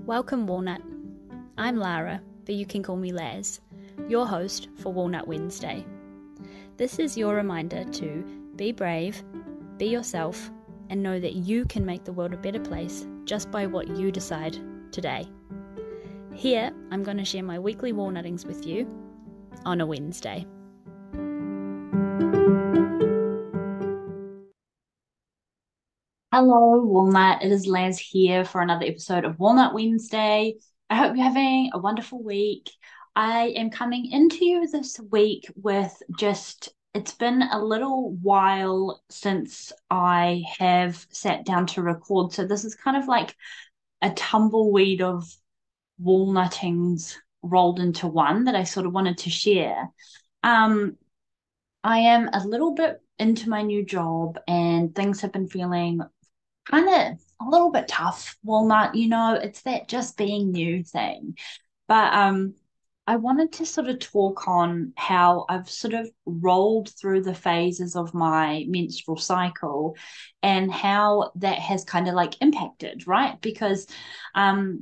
Welcome, Walnut. I'm Lara, but you can call me Laz, your host for Walnut Wednesday. This is your reminder to be brave, be yourself, and know that you can make the world a better place just by what you decide today. Here, I'm going to share my weekly walnuttings with you on a Wednesday. Hello, Walnut. It is Laz here for another episode of Walnut Wednesday. I hope you're having a wonderful week. I am coming into you this week with it's been a little while since I have sat down to record. So this is kind of like a tumbleweed of walnuttings rolled into one that I sort of wanted to share. Um, I am a little bit into my new job and things have been feeling kind of a little bit tough. Walnut, it's that just being new thing. But I wanted to sort of talk on how I've sort of rolled through the phases of my menstrual cycle and how that has kind of like impacted, right? Because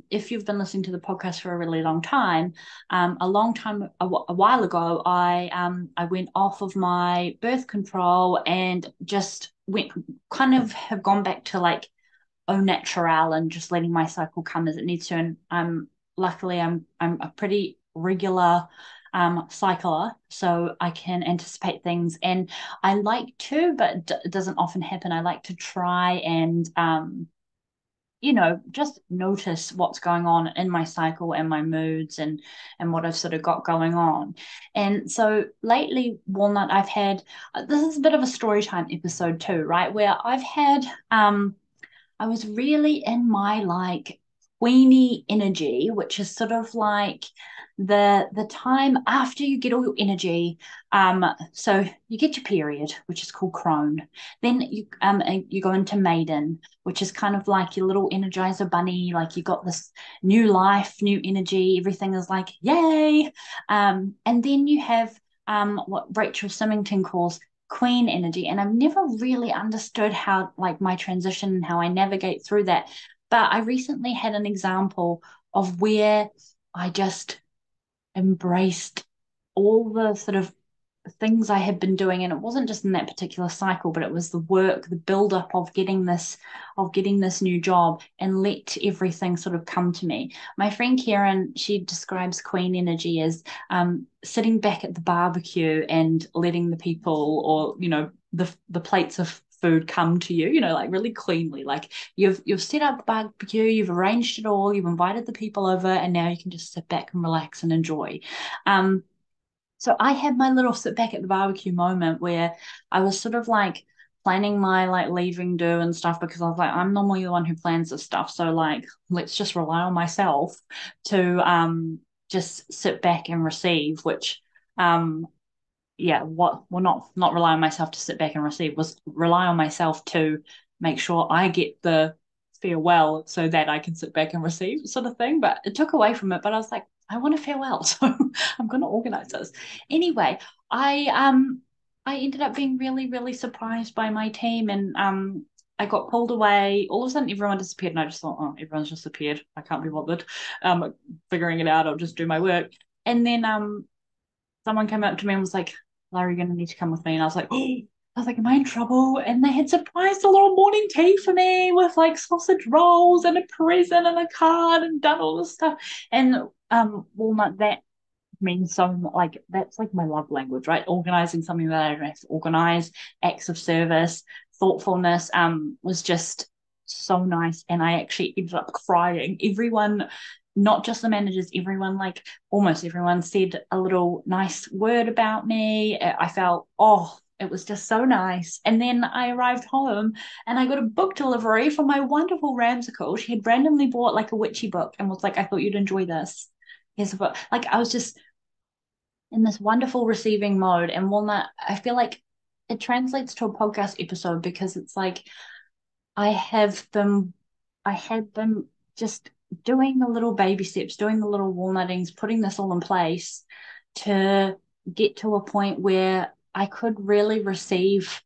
if you've been listening to the podcast for a really long time, a while ago, I went off of my birth control and just went kind of have gone back to like au natural and just letting my cycle come as it needs to. And luckily I'm a pretty regular cycler, so I can anticipate things. And I like to, but it doesn't often happen. I like to try and just notice what's going on in my cycle and my moods and what I've sort of got going on. And so lately, Walnut, I've had this is a bit of a story time episode too, right? Where I was really in my like queenie energy, which is sort of like the time after you get all your energy. So you get your period, which is called crone. Then you go into maiden, which is kind of like your little energizer bunny. Like you got this new life, new energy. Everything is like yay. And then you have what Rachel Symington calls queen energy, and I've never really understood how like my transition and how I navigate through that. But I recently had an example of where I just embraced all the sort of things I had been doing, and it wasn't just in that particular cycle, but it was the work, the build up of getting this new job, and let everything sort of come to me. My friend Karen, she describes queen energy as sitting back at the barbecue and letting the people, or the plates of food come to you, like really cleanly. Like you've set up the barbecue, you've arranged it all, you've invited the people over, and now you can just sit back and relax and enjoy. um so I had my little sit back at the barbecue moment where I was sort of like planning my like leaving do and stuff, because I was like, I'm normally the one who plans this stuff. So like let's just rely on myself to just sit back and receive, which what well not rely on myself to sit back and receive, was rely on myself to make sure I get the farewell so that I can sit back and receive, sort of thing. But it took away from it. But I was like, I want a farewell, so I'm going to organize this anyway. I ended up being really really surprised by my team, and I got pulled away. All of a sudden, everyone disappeared, and I just thought, oh, everyone's just disappeared. I can't be bothered figuring it out. I'll just do my work. And then someone came up to me and was like, Larry, you're gonna need to come with me. And I was like, oh, I was like, am I in trouble? And they had surprised a little morning tea for me with like sausage rolls and a present and a card and done all this stuff. And Walnut, that means so like that's like my love language, right? Organizing something that I don't have to organize, acts of service, thoughtfulness, was just so nice. And I actually ended up crying. Everyone, not just the managers, everyone, like almost everyone, said a little nice word about me. I felt, oh, it was just so nice. And then I arrived home and I got a book delivery from my wonderful Ramsicle. She had randomly bought like a witchy book and was like, I thought you'd enjoy this. Here's a book. Like I was just in this wonderful receiving mode. And Walnut, I feel like it translates to a podcast episode, because it's like I have been, I had been just doing the little baby steps, doing the little walnuttings, putting this all in place to get to a point where I could really receive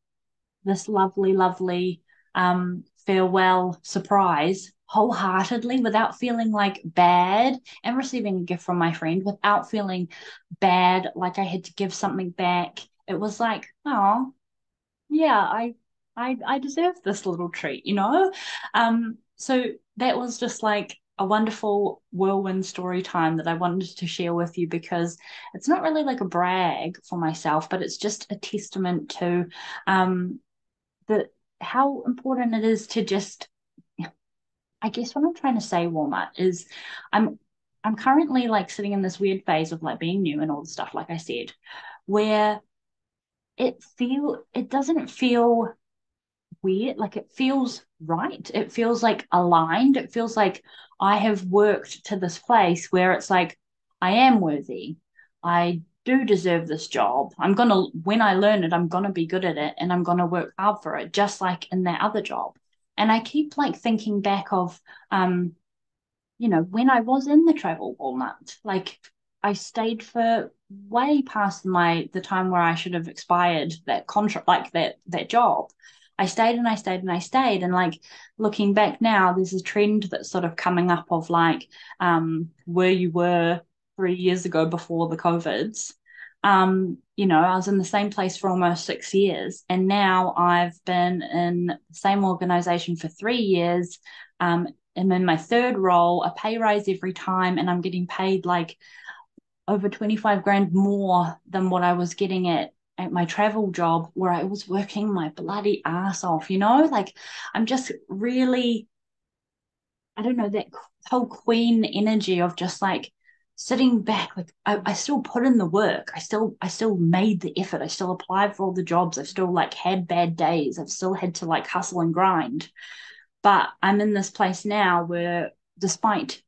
this lovely, lovely farewell surprise wholeheartedly without feeling like bad, and receiving a gift from my friend without feeling bad, like I had to give something back. It was like, oh, yeah, I deserve this little treat, you know? So that was just like a wonderful whirlwind story time that I wanted to share with you, because it's not really like a brag for myself, but it's just a testament to the how important it is to just, I guess what I'm trying to say, Walnut, is I'm I'm currently like sitting in this weird phase of like being new and all the stuff, like I said, where it doesn't feel weird. Like it feels right. It feels like aligned. It feels like I have worked to this place where it's like, I am worthy. I do deserve this job. When I learn it, I'm gonna be good at it and I'm gonna work hard for it, just like in that other job. And I keep like thinking back of, um, when I was in the travel walnut, like I stayed for way past the time where I should have expired that contract, like that job. I stayed and I stayed and I stayed. And like looking back now, there's a trend that's sort of coming up of like where you were 3 years ago before the COVIDs. I was in the same place for almost 6 years, and now I've been in the same organization for 3 years. I'm in my third role, a pay rise every time, and I'm getting paid like over 25 grand more than what I was getting at my travel job, where I was working my bloody ass off, Like I'm just really, I don't know, that whole queen energy of just like sitting back. Like I still put in the work. I still made the effort. I still applied for all the jobs. I've still like had bad days. I've still had to like hustle and grind. But I'm in this place now where, despite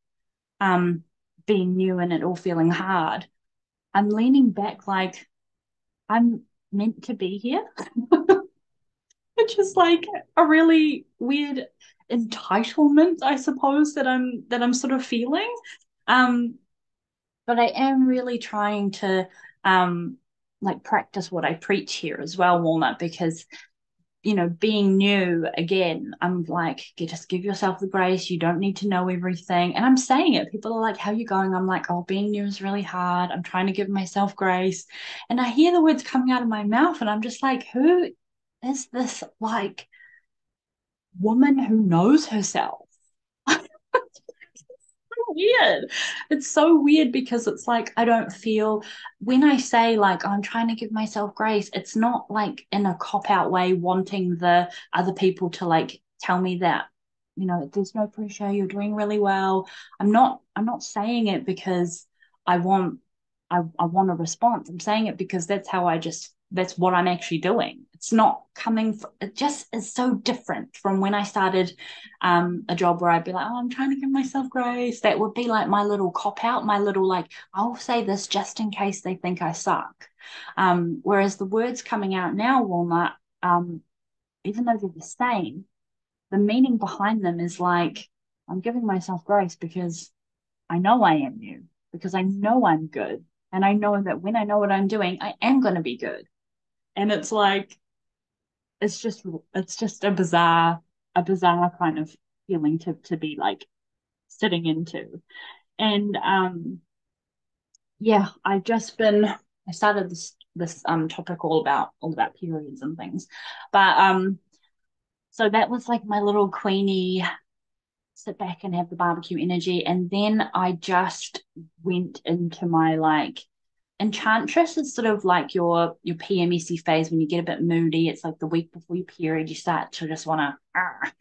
um, being new and it all feeling hard, I'm leaning back like I'm meant to be here, which is like a really weird entitlement, I suppose, that I'm sort of feeling. Um, but I am really trying to um, like practice what I preach here as well, Walnut, because being new again, I'm like, just give yourself the grace. You don't need to know everything. And I'm saying it. People are like, how are you going? I'm like, oh, being new is really hard. I'm trying to give myself grace. And I hear the words coming out of my mouth, and I'm just like, who is this like woman who knows herself? Weird. It's so weird because it's like I don't feel, when I say like, oh, I'm trying to give myself grace, it's not like in a cop out way wanting the other people to like tell me that, there's no pressure, you're doing really well. I'm not saying it because I want I want a response. I'm saying it because that's what I'm actually doing. It's not coming from, it just is so different from when I started a job where I'd be like, oh, I'm trying to give myself grace. That would be like my little cop out, my little like, I'll say this just in case they think I suck. Whereas the words coming out now, Walnut, um, even though they're the same, the meaning behind them is like, I'm giving myself grace because I know I am new, because I know I'm good. And I know that when I know what I'm doing, I am going to be good. And it's like, it's just a bizarre kind of feeling to be like sitting into. And yeah, I started this topic all about periods and things. But so that was like my little queenie sit back and have the barbecue energy. And then I just went into my like, enchantress is sort of like your PMSy phase when you get a bit moody. It's like the week before your period, you start to just want to,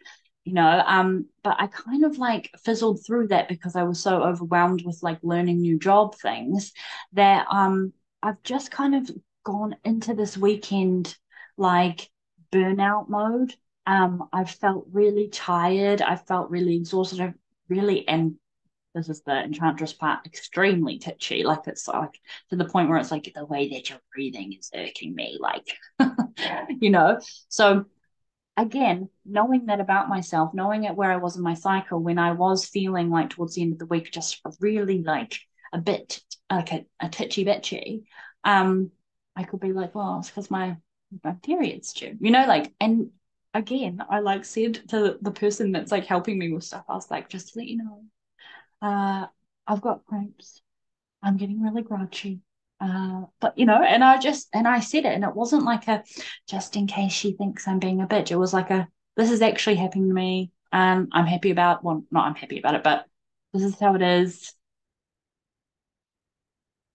but I kind of like fizzled through that because I was so overwhelmed with like learning new job things that I've just kind of gone into this weekend like burnout mode. I've felt really tired. I felt really exhausted. I really am, this is the enchantress part, extremely titchy. Like it's like to the point where it's like the way that you're breathing is irking me. Like, you know. So again, knowing that about myself, knowing it where I was in my cycle when I was feeling like towards the end of the week, just really like a bit like a titchy bitchy, I could be like, well, it's because my period's due, like, and again, I like said to the person that's like helping me with stuff, I was like, just to let you know, I've got cramps. I'm getting really grouchy. But and I said it, and it wasn't like a just in case she thinks I'm being a bitch. It was like a this is actually happening to me. I'm happy about well, not I'm happy about it, but this is how it is.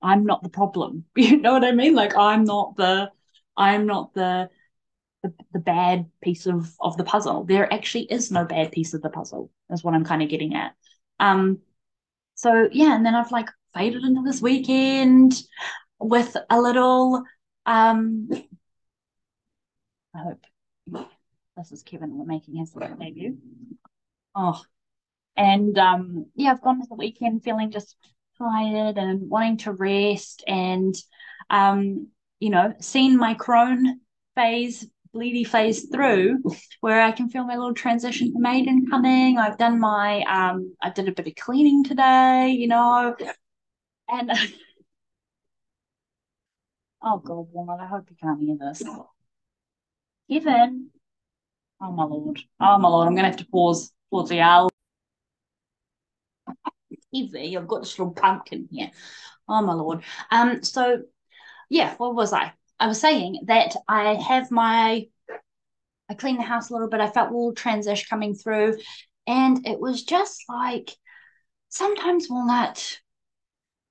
I'm not the problem. You know what I mean? Like I'm not the bad piece of the puzzle. There actually is no bad piece of the puzzle, is what I'm kind of getting at. Um, so yeah, and then I've like faded into this weekend with a little I hope this is Kevin making his debut. Oh, and yeah, I've gone to the weekend feeling just tired and wanting to rest and um, seen my crone phase, bleedy phase through where I can feel my little transition to maiden coming. I've done my I did a bit of cleaning today, and oh god, Walnut, I hope you can't hear this. Kevin. Oh my lord. Oh my lord. I'm gonna have to pause the hour. Heavy. I've got this little pumpkin here. Oh my lord. So yeah, what was I? I was saying that I cleaned the house a little bit. I felt a little transition coming through. And it was just like sometimes Walnut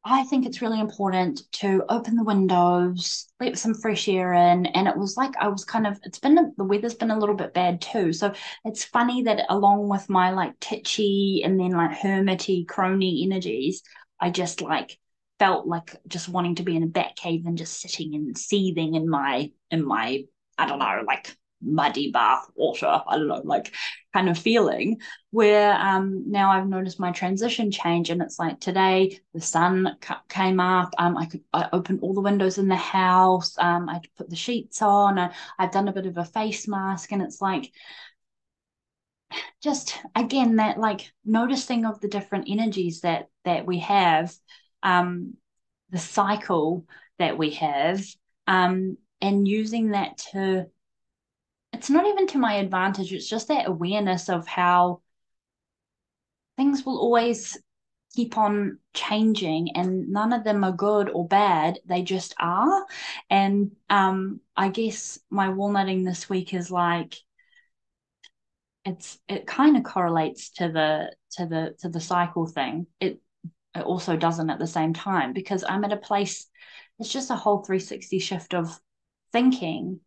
I think it's really important to open the windows, let some fresh air in. And it was like I was kind of, the weather's been a little bit bad too. So it's funny that along with my like titchy and then like hermity, crony energies, I just like felt like just wanting to be in a bat cave and just sitting and seething in my, I don't know, like muddy bath water. I don't know, like kind of feeling where now I've noticed my transition change, and it's like today the sun came up. I opened all the windows in the house. I put the sheets on. I've done a bit of a face mask, and it's like just again that like noticing of the different energies that we have, um, the cycle that we have, and using that to it's not even to my advantage. It's just that awareness of how things will always keep on changing and none of them are good or bad, they just are. And I guess my walnutting this week is like it kind of correlates to the cycle thing. It also doesn't at the same time because I'm at a place, it's just a whole 360 shift of thinking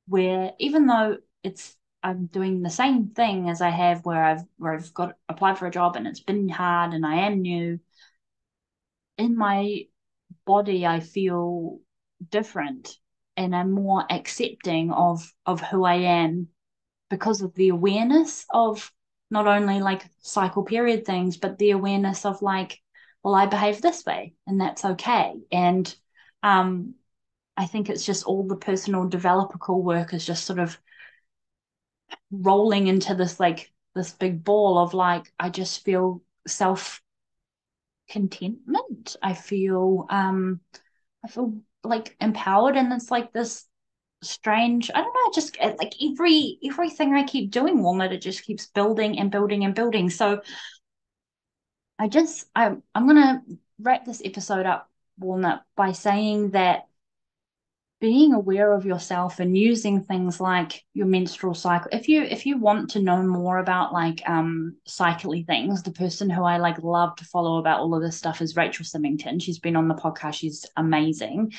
where even though it's I'm doing the same thing as I have where I've got applied for a job and it's been hard and I am new, in my body I feel different and I'm more accepting of who I am because of the awareness of not only like cycle period things, but the awareness of like, well, I behave this way and that's okay. And um I think it's just all the personal developmental work is just sort of rolling into this big ball of like I just feel self contentment. I feel like empowered and it's like this strange I don't know just like everything I keep doing Walnut it just keeps building and building and building. So I'm gonna wrap this episode up Walnut by saying that being aware of yourself and using things like your menstrual cycle if you want to know more about like cycly things, the person who I like love to follow about all of this stuff is Rachel Symington. She's been on the podcast, she's amazing.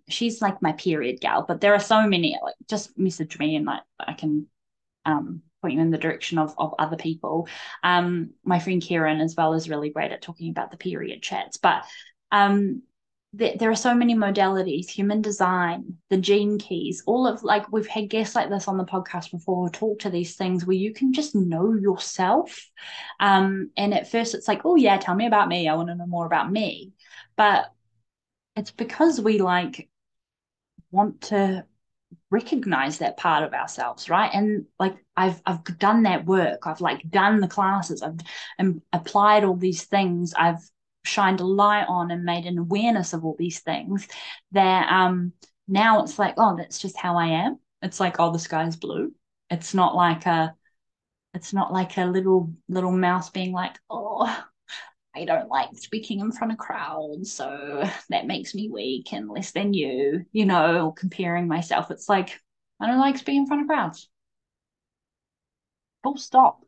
She's like my period gal, but there are so many, like just message me and like I can point you in the direction of other people. My friend Karen as well is really great at talking about the period chats, but um there are so many modalities, human design, the gene keys, all of like we've had guests like this on the podcast before who talk to these things where you can just know yourself. And at first it's like, oh yeah, tell me about me. I want to know more about me. But it's because we like want to recognize that part of ourselves, right? And like I've done that work. I've like done the classes. I've applied all these things. I've shined a light on and made an awareness of all these things that now it's like, oh, that's just how I am. It's like, oh, the sky's blue. It's not like a little mouse being like, oh, I don't like speaking in front of crowds, so that makes me weak and less than you, or comparing myself. It's like, I don't like speaking in front of crowds. Full stop.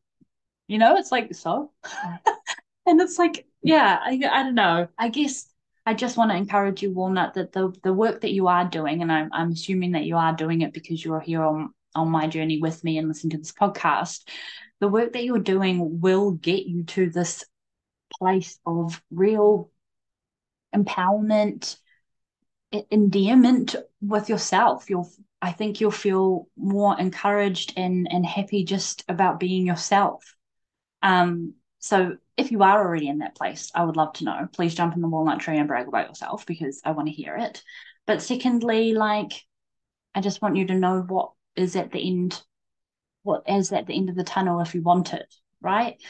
It's like, so. And it's like, yeah, I don't know. I guess I just want to encourage you, Walnut, that the work that you are doing, and I'm assuming that you are doing it because you're here on my journey with me and listening to this podcast, the work that you're doing will get you to this place of real empowerment, endearment with yourself. I think you'll feel more encouraged and happy just about being yourself. So if you are already in that place, I would love to know. Please jump in the walnut tree and brag about yourself because I want to hear it. But secondly, like, I just want you to know what is at the end of the tunnel if you want it, right?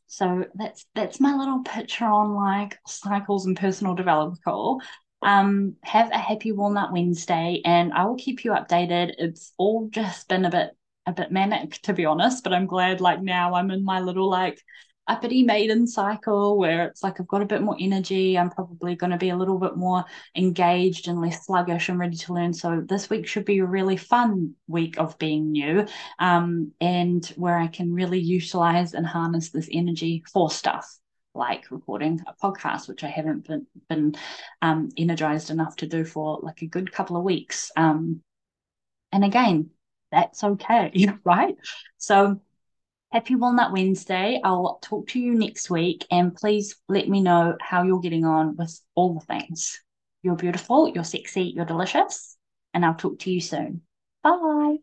So that's my little picture on like cycles and personal development call. Have a happy Walnut Wednesday, and I will keep you updated. It's all just been a bit manic, to be honest, but I'm glad like now I'm in my little like uppity maiden cycle where it's like I've got a bit more energy. I'm probably going to be a little bit more engaged and less sluggish and ready to learn. So this week should be a really fun week of being new, and where I can really utilize and harness this energy for stuff like recording a podcast, which I haven't been energized enough to do for like a good couple of weeks. And again, that's okay, right? So happy Walnut Wednesday. I'll talk to you next week, and please let me know how you're getting on with all the things. You're beautiful, you're sexy, you're delicious, and I'll talk to you soon. Bye.